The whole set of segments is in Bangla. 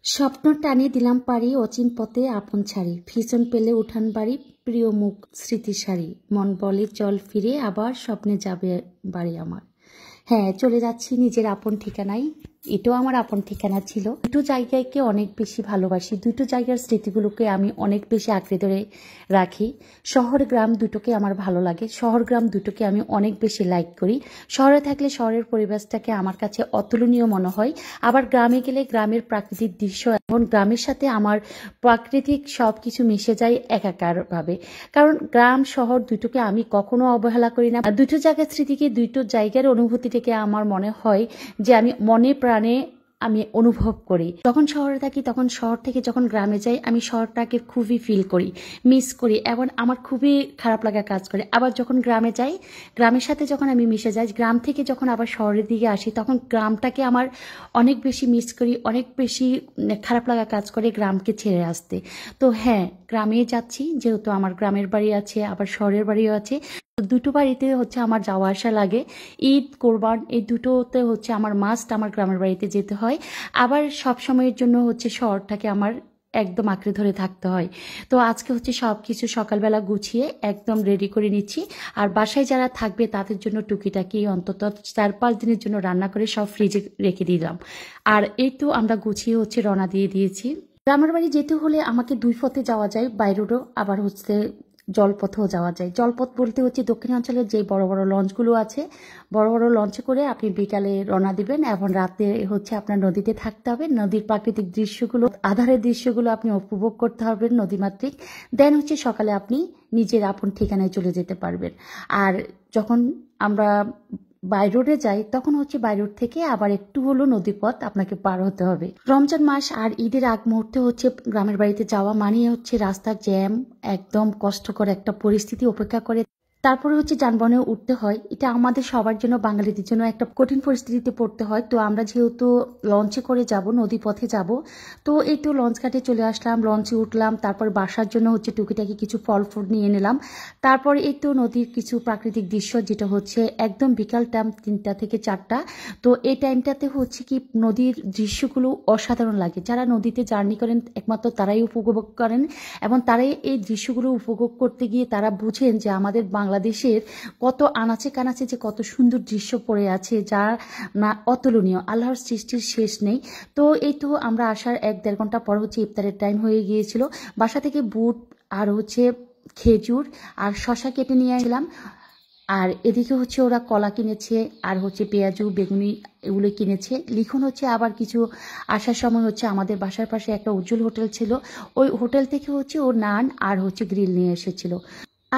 স্বপ্ন টানি দিলাম পারি অচিন পথে আপন ছাড়ি ফিসন পেলে উঠান বাড়ি প্রিয় মুখ স্মৃতি সারি মন বলে চল ফিরে আবার স্বপ্নে যাবে বাড়ি আমার। হ্যাঁ, চলে যাচ্ছি নিজের আপন ঠিকানায়। এটাও আমার আপন ঠিকানা ছিল। দুটো জায়গাকে অনেক বেশি ভালোবাসি, দুটো জায়গার স্মৃতিগুলোকে আমি অনেক বেশি আঁকড়ে ধরে রাখি। শহর গ্রাম দুটোকে আমার ভালো লাগে, শহর গ্রাম দুটোকে আমি অনেক বেশি লাইক করি। শহরে থাকলে শহরের পরিবেশটাকে আমার কাছে অতুলনীয় মনে হয়, আবার গ্রামে গেলে গ্রামের প্রাকৃতিক দৃশ্য এবং গ্রামের সাথে আমার প্রাকৃতিক সব কিছু মিশে যায় একাকার ভাবে। কারণ গ্রাম শহর দুটোকে আমি কখনো অবহেলা করি না। দুটো জায়গার স্মৃতিকে, দুটো জায়গার অনুভূতিটাকে আমার মনে হয় যে আমি মনে প্রাণে আমি অনুভব করি। যখন শহরে থাকি তখন শহর থেকে যখন গ্রামে যাই আমি শহরটাকে খুবই ফিল করি, মিস করি এবং আমার খুবই খারাপ লাগা কাজ করে। আবার যখন গ্রামে যাই, গ্রামের সাথে যখন আমি মিশে যাই, গ্রাম থেকে যখন আবার শহরের দিকে আসি তখন গ্রামটাকে আমার অনেক বেশি মিস করি, অনেক বেশি খারাপ লাগা কাজ করে গ্রামকে ছেড়ে আসতে। তো হ্যাঁ, গ্রামে যাচ্ছি যেহেতু আমার গ্রামের বাড়ি আছে, আবার শহরের বাড়িও আছে। দুটো বাড়িতে হচ্ছে আমার যাওয়া আসা লাগে। ঈদ, কোরবান এই দুটোতে হচ্ছে আমার মাস্ট আমার গ্রামের বাড়িতে যেতে হয়। আবার সব সময়ের জন্য হচ্ছে শহরটাকে আমার একদম আঁকড়ে ধরে থাকতে হয়। তো আজকে হচ্ছে সব কিছু সকালবেলা গুছিয়ে একদম রেডি করে নিচ্ছি। আর বাসায় যারা থাকবে তাদের জন্য টুকিটাকি অন্তত 4-5 দিনের জন্য রান্না করে সব ফ্রিজে রেখে দিলাম। আর এই তো আমরা গুছিয়ে হচ্ছে রওনা দিয়ে দিয়েছি। গ্রামের বাড়ি যেতে হলে আমাকে 2 পথে যাওয়া যায়, বাই রোডও, আবার হচ্ছে জলপথেও যাওয়া যায়। জলপথ বলতে হচ্ছে দক্ষিণাঞ্চলের যে বড় বড় লঞ্চগুলো আছে, বড় বড় লঞ্চে করে আপনি বিকালে রওনা দিবেন এবং রাতে হচ্ছে আপনার নদীতে থাকতে হবে। নদীর প্রাকৃতিক দৃশ্যগুলো, আধারের দৃশ্যগুলো আপনি উপভোগ করতে পারবেন নদীমাতৃক। দেন হচ্ছে সকালে আপনি নিজের আপন ঠিকানায় চলে যেতে পারবেন। আর যখন আমরা বাই রোডে যাই তখন হচ্ছে বাই রোড থেকে আবার একটু হলো নদীপথ আপনাকে পার হতে হবে। রমজান মাস আর ঈদের আগ মুহূর্তে হচ্ছে গ্রামের বাড়িতে যাওয়া মানে হচ্ছে রাস্তার জ্যাম, একদম কষ্টকর একটা পরিস্থিতি অপেক্ষা করে। তারপরে হচ্ছে যানবাহনে উঠতে হয়। এটা আমাদের সবার জন্য, বাঙালিদের জন্য একটা কঠিন পরিস্থিতিতে পড়তে হয়। তো আমরা যেহেতু লঞ্চে করে যাব, নদী পথে যাব, তো এই তো লঞ্চ ঘাটে চলে আসলাম, লঞ্চে উঠলাম। তারপর বাসার জন্য হচ্ছে টুকিটাকি কিছু ফল ফ্রুট নিয়ে নিলাম। তারপর এই তো নদীর কিছু প্রাকৃতিক দৃশ্য, যেটা হচ্ছে একদম বিকাল টাইম 3টা থেকে 4টা। তো এই টাইমটাতে হচ্ছে কি নদীর দৃশ্যগুলো অসাধারণ লাগে। যারা নদীতে জার্নি করেন একমাত্র তারাই উপভোগ করেন এবং তারাই এই দৃশ্যগুলো উপভোগ করতে গিয়ে তারা বুঝেন যে আমাদের বাংলাদেশের কত আনাচে কানাচে যে কত সুন্দর দৃশ্য পড়ে আছে, যা না অতুলনীয়, আল্লাহর সৃষ্টির শেষ নেই। তো এই তো আমরা আসার 1-1.5 ঘন্টা পর হচ্ছে ইফতারের টাইম হয়ে গিয়েছিল। বাসা থেকে বুট আর হচ্ছে খেজুর আর শশা কেটে নিয়ে আসলাম। আর এদিকে হচ্ছে ওরা কলা কিনেছে আর হচ্ছে পেঁয়াজু বেগুনি এগুলো কিনেছে। লিখন হচ্ছে আবার কিছু আসার সময় হচ্ছে আমাদের বাসার পাশে একটা উজ্জ্বল হোটেল ছিল, ওই হোটেল থেকে হচ্ছে ও নান আর হচ্ছে গ্রিল নিয়ে এসেছিল।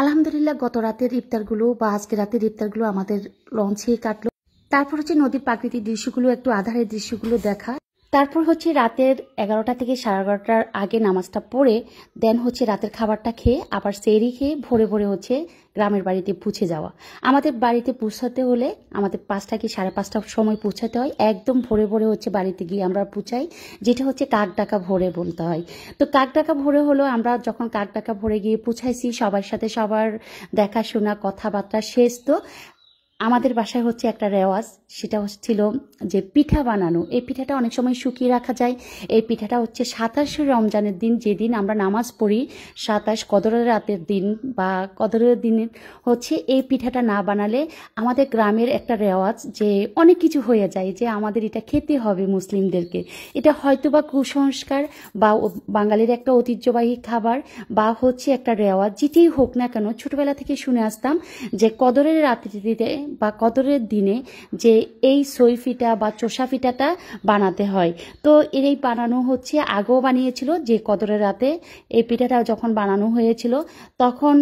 আলহামদুলিল্লাহ গত রাতের ইফতারগুলো বা আজকে রাতের ইফতারগুলো আমাদের লঞ্চে কাটলো। তারপর হচ্ছে নদীর প্রাকৃতিক দৃশ্যগুলো, একটু আধারের দৃশ্যগুলো দেখা। তারপর হচ্ছে রাতের 11টা থেকে 11:30টার আগে নামাজটা পড়ে দেন হচ্ছে রাতের খাবারটা খেয়ে আবার সেহরি খেয়ে ভোরে ভোরে হচ্ছে গ্রামের বাড়িতে পৌঁছে যাওয়া। আমাদের বাড়িতে পৌঁছাতে হলে আমাদের 5টা কি 5:30টার সময় পৌঁছাতে হয়। একদম ভোরে ভোরে হচ্ছে বাড়িতে গিয়ে আমরা পৌঁছাই, যেটা হচ্ছে কাক ডাকা ভোরে বলতে হয়। তো কাক ডাকা ভোরে হলো, আমরা যখন কাক ডাকা ভোরে গিয়ে পৌঁছাইছি সবার সাথে সবার দেখাশোনা কথাবার্তা শেষ। তো আমাদের বাসায় হচ্ছে একটা রেওয়াজ, সেটা হচ্ছিল যে পিঠা বানানো। এই পিঠাটা অনেক সময় শুকিয়ে রাখা যায়। এই পিঠাটা হচ্ছে 27 রমজানের দিন, যেদিন আমরা নামাজ পড়ি, 27 কদরের রাতের দিন বা কদরের দিন হচ্ছে এই পিঠাটা না বানালে আমাদের গ্রামের একটা রেওয়াজ যে অনেক কিছু হয়ে যায়, যে আমাদের এটা খেতে হবে মুসলিমদেরকে। এটা হয়তো বা কুসংস্কার বা বাঙালির একটা ঐতিহ্যবাহী খাবার বা হচ্ছে একটা রেওয়াজ, যেটাই হোক না কেন ছোটবেলা থেকে শুনে আসতাম যে কদরের রাত্রিতে বা কদরের দিনে যে এই সই পিঠা বা চোষা পিঠাটা বানাতে হয়। তো এই বানানো হচ্ছে আগেও বানিয়েছিল, যে কদরের রাতে এই পিঠাটা যখন বানানো হয়েছিল তখন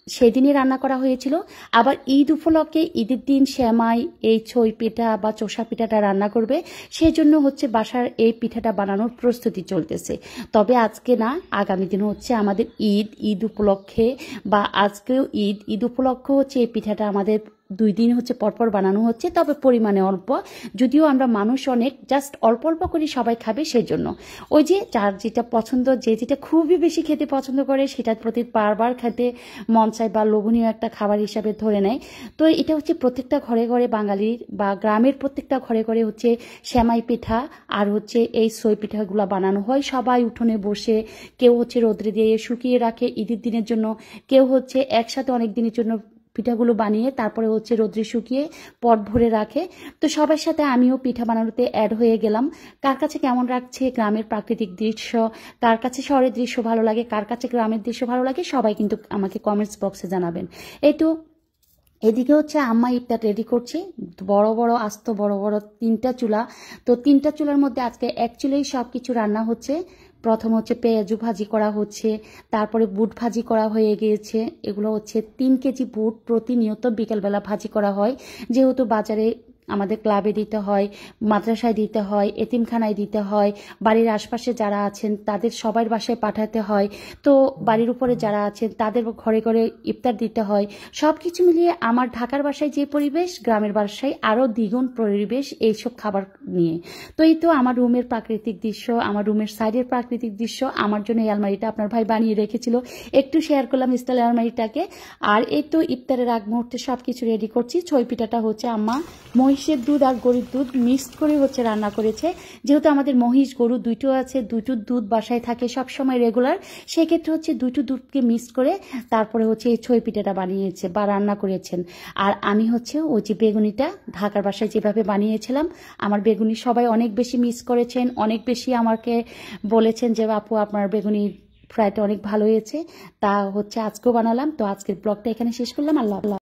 সেদিনই রান্না করা হয়েছিল। আবার ঈদ উপলক্ষে ঈদের দিন শ্যামাই এই ছই পিঠা বা চোষা পিঠাটা রান্না করবে, সেই জন্য হচ্ছে বাসার এই পিঠাটা বানানোর প্রস্তুতি চলতেছে। তবে আজকে না, আগামী দিন হচ্ছে আমাদের ঈদ উপলক্ষে বা আজকেও ঈদ উপলক্ষে হচ্ছে এই পিঠাটা আমাদের 2 দিন হচ্ছে পরপর বানানো হচ্ছে, তবে পরিমাণে অল্প, যদিও আমরা মানুষ অনেক, জাস্ট অল্প অল্প করে সবাই খাবে সেই জন্য। ওই যে যার যেটা পছন্দ, যে যেটা খুবই বেশি খেতে পছন্দ করে সেটার প্রতি বারবার খেতে মন চায় বা লোভনীয় একটা খাবার হিসাবে ধরে নেয়। তো এটা হচ্ছে প্রত্যেকটা ঘরে ঘরে বাঙালির বা গ্রামের প্রত্যেকটা ঘরে ঘরে হচ্ছে সেমাই পিঠা আর হচ্ছে এই সই পিঠাগুলো বানানো হয়। সবাই উঠোনে বসে, কেউ হচ্ছে রোদ্রে দিয়ে শুকিয়ে রাখে ঈদের দিনের জন্য, কেউ হচ্ছে একসাথে অনেক দিনের জন্য পিঠাগুলো বানিয়ে তারপরে হচ্ছে রোদ্রে শুকিয়ে পট ভরে রাখে। তো সবার সাথে আমিও পিঠা বানানোতে অ্যাড হয়ে গেলাম। কার কাছে কেমন লাগছে গ্রামের প্রাকৃতিক দৃশ্য, কার কাছে শহরের দৃশ্য ভালো লাগে, কার কাছে গ্রামের দৃশ্য ভালো লাগে, সবাই কিন্তু আমাকে কমেন্টস বক্সে জানাবেন। এই তো এদিকে হচ্ছে আম্মা ইফতার রেডি করছে, বড় বড় আস্ত বড় বড় 3টা চুলা। তো 3টা চুলার মধ্যে আজকে অ্যাকচুয়ালি সব কিছু রান্না হচ্ছে। প্রথম হচ্ছে পেঁয়াজু ভাজি করা হচ্ছে, তারপরে বুট ভাজি করা হয়ে গিয়েছে। এগুলো হচ্ছে 3 কেজি বুট প্রতিনিয়ত বিকেলবেলা ভাজি করা হয়, যেহেতু বাজারে আমাদের ক্লাবে দিতে হয়, মাদ্রাসায় দিতে হয়, এতিমখানায় দিতে হয়, বাড়ির আশপাশে যারা আছেন তাদের সবার বাসায় পাঠাতে হয়, তো বাড়ির উপরে যারা আছেন তাদের ঘরে ঘরে ইফতার দিতে হয়। সব কিছু মিলিয়ে আমার ঢাকার বাসায় যে পরিবেশ, গ্রামের বাসায় আরও দ্বিগুণ পরিবেশ এইসব খাবার নিয়ে। তো এই তো আমার রুমের প্রাকৃতিক দৃশ্য, আমার রুমের সাইডের প্রাকৃতিক দৃশ্য। আমার জন্য এই আলমারিটা আপনার ভাই বানিয়ে রেখেছিল, একটু শেয়ার করলাম স্টাইল আলমারিটাকে। আর এই তো ইফতারের আগ মুহূর্তে সব কিছু রেডি করছি। ছই পিঠাটা হচ্ছে আম্মা মহিষের দুধ আর গরুর দুধ মিক্সড করে হচ্ছে রান্না করেছে। যেহেতু আমাদের মহিষ গরু দুটো আছে, দুটোর দুধ বাসায় থাকে সব সময় রেগুলার, সেক্ষেত্রে হচ্ছে দুটো দুধকে মিক্স করে তারপরে হচ্ছে এই ছই পিঠাটা বানিয়েছে বা রান্না করেছেন। আর আমি হচ্ছে ওই যে বেগুনিটা ঢাকার বাসায় যেভাবে বানিয়েছিলাম, আমার বেগুনি সবাই অনেক বেশি মিস করেছেন, অনেক বেশি আমাকে বলেছেন যে আপু আপনার বেগুনি ফ্রাইটা অনেক ভালো হয়েছে। তা হচ্ছে আজকেও বানালাম। তো আজকের ব্লগটা এখানে শেষ করলাম। আল্লাহ।